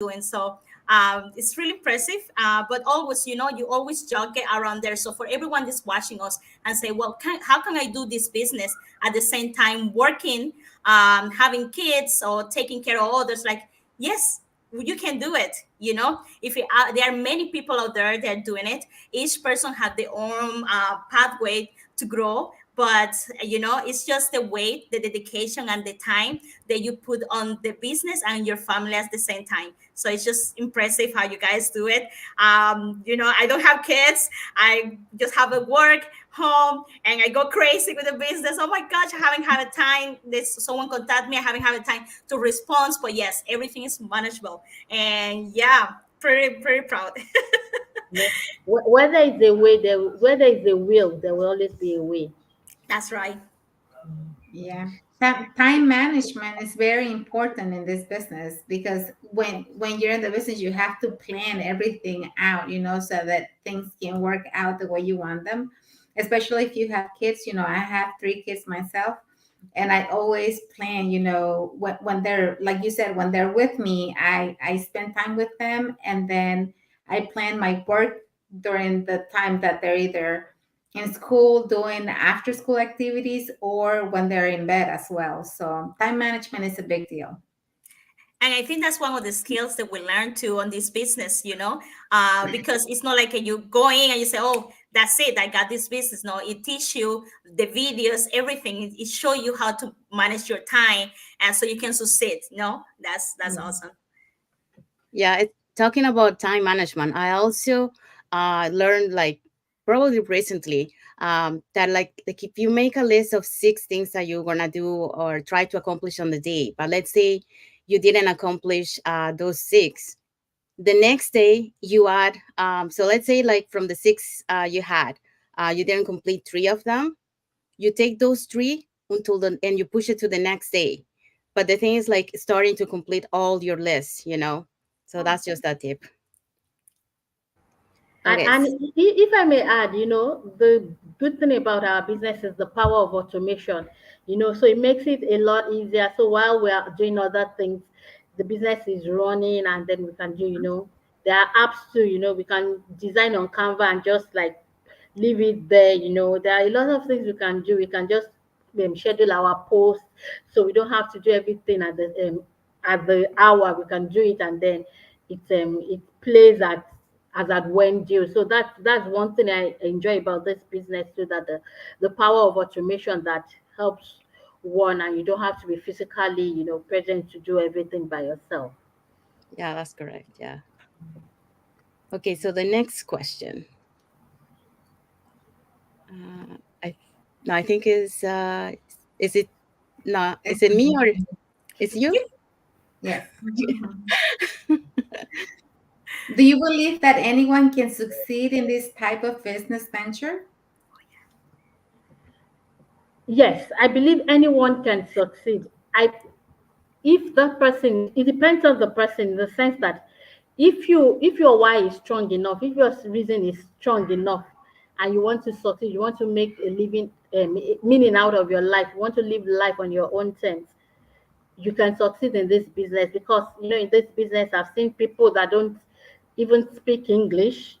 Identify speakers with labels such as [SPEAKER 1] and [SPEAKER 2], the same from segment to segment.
[SPEAKER 1] doing. So it's really impressive. But always, you always jog it around there. So for everyone that's watching us and say, well, how can I do this business at the same time working, having kids or taking care of others? Like, yes, you can do it. If there are many people out there that are doing it, each person has their own pathway to grow. But it's just the weight, the dedication, and the time that you put on the business and your family at the same time. So it's just impressive how you guys do it. I don't have kids. I just have a work home and I go crazy with the business. Oh my gosh, I haven't had a time. This someone contact me. I haven't had a time to respond. But yes, everything is manageable. And yeah, pretty pretty proud.
[SPEAKER 2] Yeah. Where there is a way, where there is a will, there will always be a way.
[SPEAKER 1] That's right.
[SPEAKER 3] Yeah. That time management is very important in this business because when you're in the business, you have to plan everything out, so that things can work out the way you want them. Especially if you have kids, I have 3 kids myself, and I always plan, when they're, like you said, when they're with me, I spend time with them, and then I plan my work during the time that they're either in school doing after school activities or when they're in bed as well. So time management is a big deal.
[SPEAKER 1] And I think that's one of the skills that we learn too on this business, because it's not like you go in and you say, oh, that's it, I got this business. No, it teach you the videos, everything. It show you how to manage your time, and so you can succeed. No, that's
[SPEAKER 3] Yeah.
[SPEAKER 1] awesome.
[SPEAKER 4] Yeah, talking about time management, I also learned, like, probably recently, that like if you make a list of 6 things that you're gonna do or try to accomplish on the day, but let's say you didn't accomplish those 6, the next day you add, so let's say like from the 6 you had, you didn't complete 3 of them, you take those 3 until and you push it to the next day. But the thing is, like, starting to complete all your lists. So that's just a tip.
[SPEAKER 2] And,
[SPEAKER 4] Okay.
[SPEAKER 2] and if I may add, the good thing about our business is the power of automation, so it makes it a lot easier. So while we are doing other things, the business is running, and then we can do, there are apps too, we can design on Canva and just like leave it there. There are a lot of things we can do. We can just schedule our posts, so we don't have to do everything at the hour. We can do it, and then it plays as at when due. So that's one thing I enjoy about this business too, that the power of automation that helps one, and you don't have to be physically, present to do everything by yourself.
[SPEAKER 4] Yeah, that's correct. Yeah. Okay, so the next question, uh, I no, I think is it not? Is it me or is you?
[SPEAKER 3] Yes. Do you believe that anyone can succeed in this type of business venture?
[SPEAKER 2] Yes, I believe anyone can succeed. I If that person, it depends on the person, in the sense that if your why is strong enough, if your reason is strong enough, and you want to succeed, you want to make a living, meaning out of your life, you want to live life on your own terms, you can succeed in this business. Because in this business, I've seen people that don't even speak English.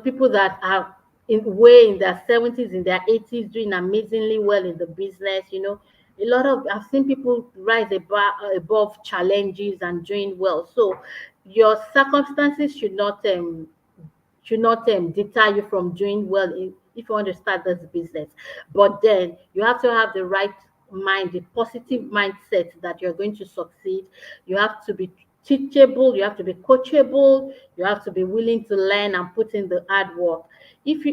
[SPEAKER 2] People that are way in their 70s, in their 80s, doing amazingly well in the business. A lot of I've seen people rise above challenges and doing well. So your circumstances should not deter you from doing well if you want to start this business. But then you have to have the right mind, the positive mindset that you're going to succeed. You have to be teachable, you have to be coachable, you have to be willing to learn and put in the hard work. If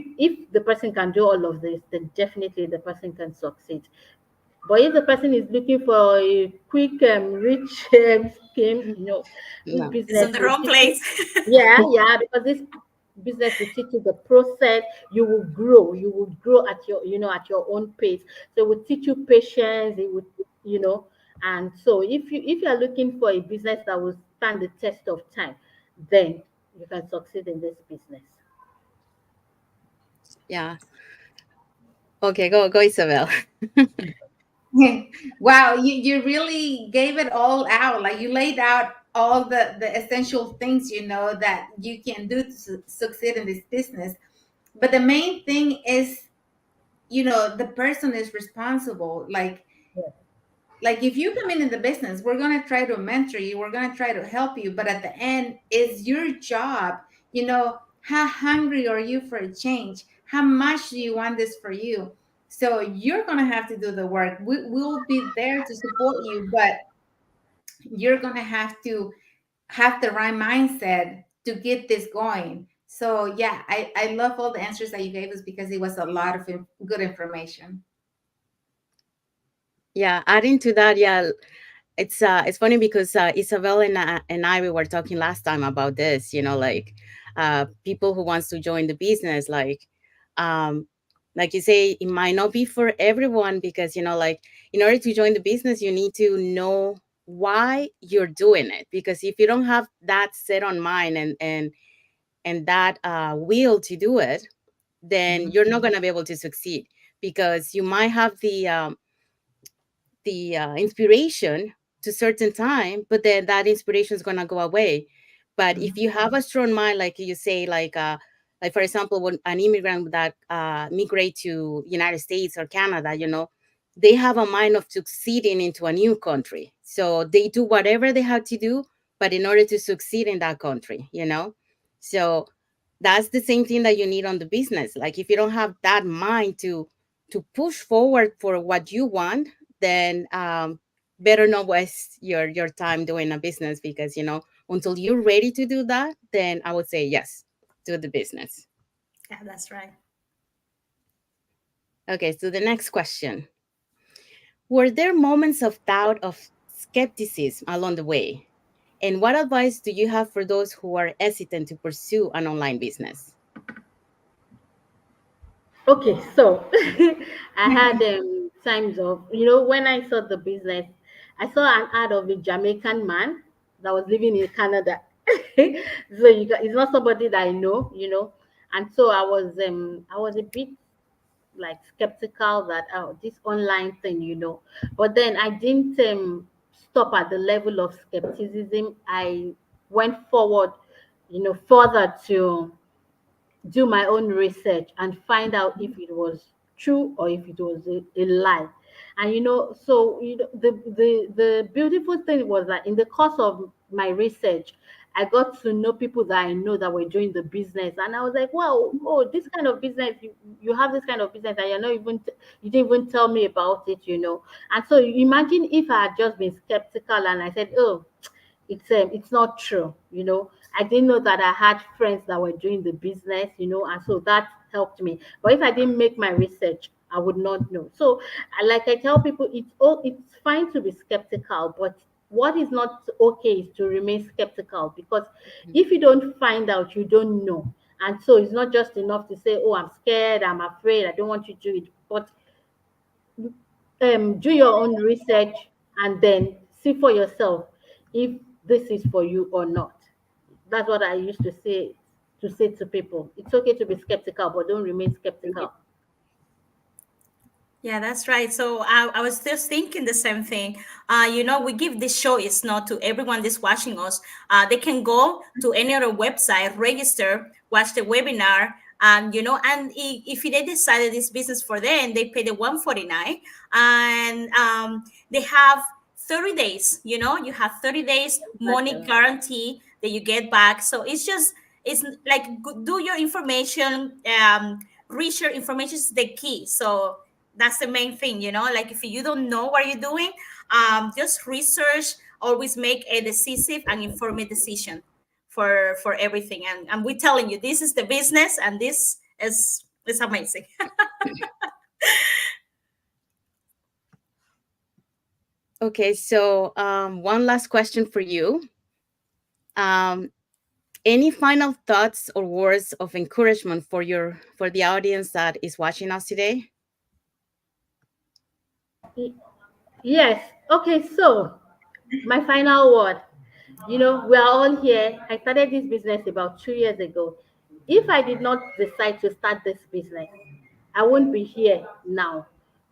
[SPEAKER 2] the person can do all of this, then definitely the person can succeed. But if the person is looking for a quick, rich scheme, this
[SPEAKER 4] No.
[SPEAKER 1] It's
[SPEAKER 2] business
[SPEAKER 1] on the
[SPEAKER 2] will
[SPEAKER 1] wrong
[SPEAKER 2] teach you.
[SPEAKER 1] place.
[SPEAKER 2] Yeah, yeah, because this business will teach you the process. You will grow. You will grow at your own pace. So it will teach you patience. It would, and so if you are looking for a business that will stand the test of time, then you can succeed in this business.
[SPEAKER 4] Yeah. Okay, go Isabel.
[SPEAKER 3] Wow, you really gave it all out. Like you laid out all the essential things, that you can do to succeed in this business. But the main thing is, the person is responsible. Like if you come in the business, we're going to try to mentor you, we're going to try to help you, but at the end is your job. How hungry are you for a change? How much do you want this for you? So you're going to have to do the work. We'll be there to support you, but you're going to have the right mindset to get this going. So yeah, I love all the answers that you gave us, because it was a lot of good information.
[SPEAKER 4] Yeah, adding to that, yeah, it's funny because Isabel and I we were talking last time about this. Like people who wants to join the business, um, like you say, it might not be for everyone because like in order to join the business, you need to know why you're doing it. Because if you don't have that set on mind and that will to do it, then
[SPEAKER 3] Mhm.
[SPEAKER 4] you're not gonna be able to succeed because you might have the inspiration to certain time, but then that inspiration is gonna go away. But if
[SPEAKER 3] Mhm.
[SPEAKER 4] you have a strong mind, like you say, like for example, when an immigrant that migrate to United States or Canada, they have a mind of succeeding into a new country, so they do whatever they have to do, but in order to succeed in that country, so that's the same thing that you need on the business. Like if you don't have that mind to push forward for what you want, then better not waste your time doing a business because until you're ready to do that, then I would say yes, do the business.
[SPEAKER 1] Yeah, that's right.
[SPEAKER 4] Okay, so the next question: were there moments of doubt, of skepticism along the way, and what advice do you have for those who are hesitant to pursue an online business?
[SPEAKER 2] Okay, so I had times of, when I saw the business, I saw an ad of a Jamaican man that was living in Canada. So it's not somebody that I know, and so I was a bit like skeptical that, oh, this online thing, but then I didn't stop at the level of skepticism. I went forward, further to do my own research and find out if it was true or if it was a lie. And so the beautiful thing was that in the course of my research, I got to know people that I know that were doing the business, and I was like, wow, oh, this kind of business, you have this kind of business, and you didn't even tell me about it, And so imagine if I had just been skeptical and I said, oh, it's not true. I didn't know that I had friends that were doing the business, and so that helped me. But if I didn't make my research, I would not know. So like I tell people, it's fine to be skeptical, but what is not okay is to remain skeptical, because if you don't find out, you don't know. And so it's not just enough to say, oh, I'm scared, I'm afraid, I don't want to do it. But do your own research and then see for yourself if this is for you or not. That's what I used to say to people. It's okay to be skeptical, but don't remain skeptical.
[SPEAKER 1] Yeah, that's right. So I was just thinking the same thing. We give this show is not to everyone that's watching us. They can go to any other website, register, watch the webinar, and if they decided this business for them, they pay the 149, and they have 30 days. You have 30 days money
[SPEAKER 2] Exactly.
[SPEAKER 1] guarantee that you get back. So it's like do your information. Reach your information is the key. So that's the main thing, like if you don't know what you're doing, just research, always make a decisive and informed decision for everything, and we're telling you this is the business, and this is amazing.
[SPEAKER 4] Okay, so one last question for you. Um, any final thoughts or words of encouragement for the audience that is watching us today?
[SPEAKER 2] Y- Yes. Okay. So my final word. We are all here. I started this business about 2 years ago. If I did not decide to start this business, I wouldn't be here now.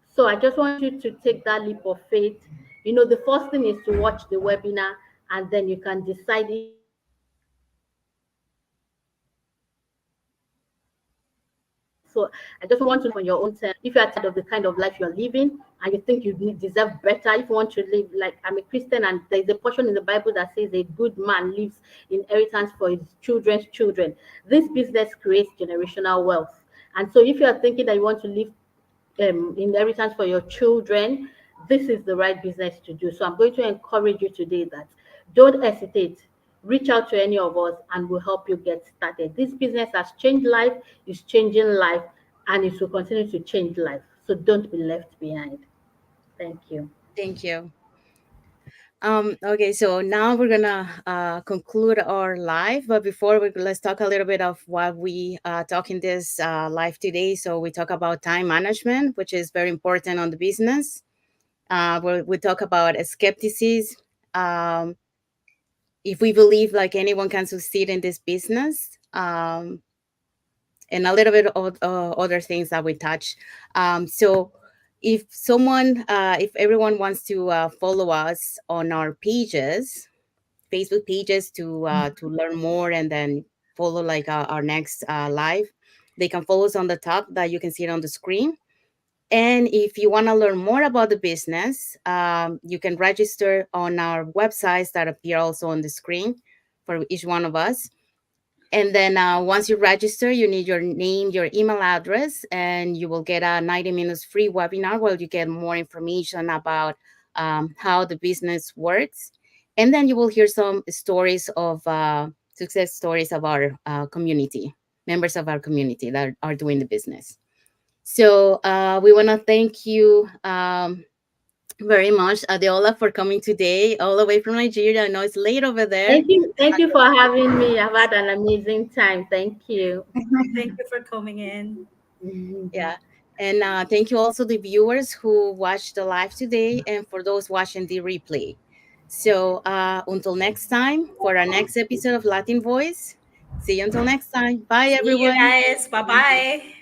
[SPEAKER 2] So I just want you to take that leap of faith. The first thing is to watch the webinar and then you can decide if you want to live on your own terms or if you want to live with someone else. So I just want you to know, if you are tired of the kind of life you're living and you think you deserve better, if you want to live like, I'm a Christian, and there's a portion in the Bible that says a good man leaves inheritance for his children's children. This business creates generational wealth. And so if you are thinking that you want to leave inheritance for your children, this is the right business to do. So I'm going to encourage you today that don't hesitate. Reach out to any of us and we'll help you get started. This business has changed life, is changing life, and it will continue to change life. So don't be left behind. Thank you.
[SPEAKER 4] Thank you. Okay, so now we're gonna conclude our live, but before let's talk a little bit of what we talk in this live today. So we talk about time management, which is very important on the business. We talk about skepticism. Um, if we believe like anyone can succeed in this business, and a little bit of other things that we touch. So if everyone wants to follow us on our pages, Facebook pages to learn more and then follow like our next live, they can follow us on the top that you can see it on the screen. And if you want to learn more about the business, you can register on our websites that appear also on the screen for each one of us. And then once you register, you need your name, your email address, and you will get a 90 minutes free webinar where you get more information about how the business works. And then you will hear some stories of success stories of our community, members of our community that are doing the business. So we want to thank you very much, Adeola, for coming today all the way from Nigeria. I know it's late over there.
[SPEAKER 2] Thank you. Thank you for having me. I've had an amazing time. Thank you.
[SPEAKER 1] Thank you for coming in.
[SPEAKER 2] Mhm.
[SPEAKER 4] Yeah. And thank you also the viewers who watched the live today and for those watching the replay. So until next time for our next episode of Latin Voice. See you until next time. Bye
[SPEAKER 1] See you
[SPEAKER 4] everyone.
[SPEAKER 1] guys. Bye bye.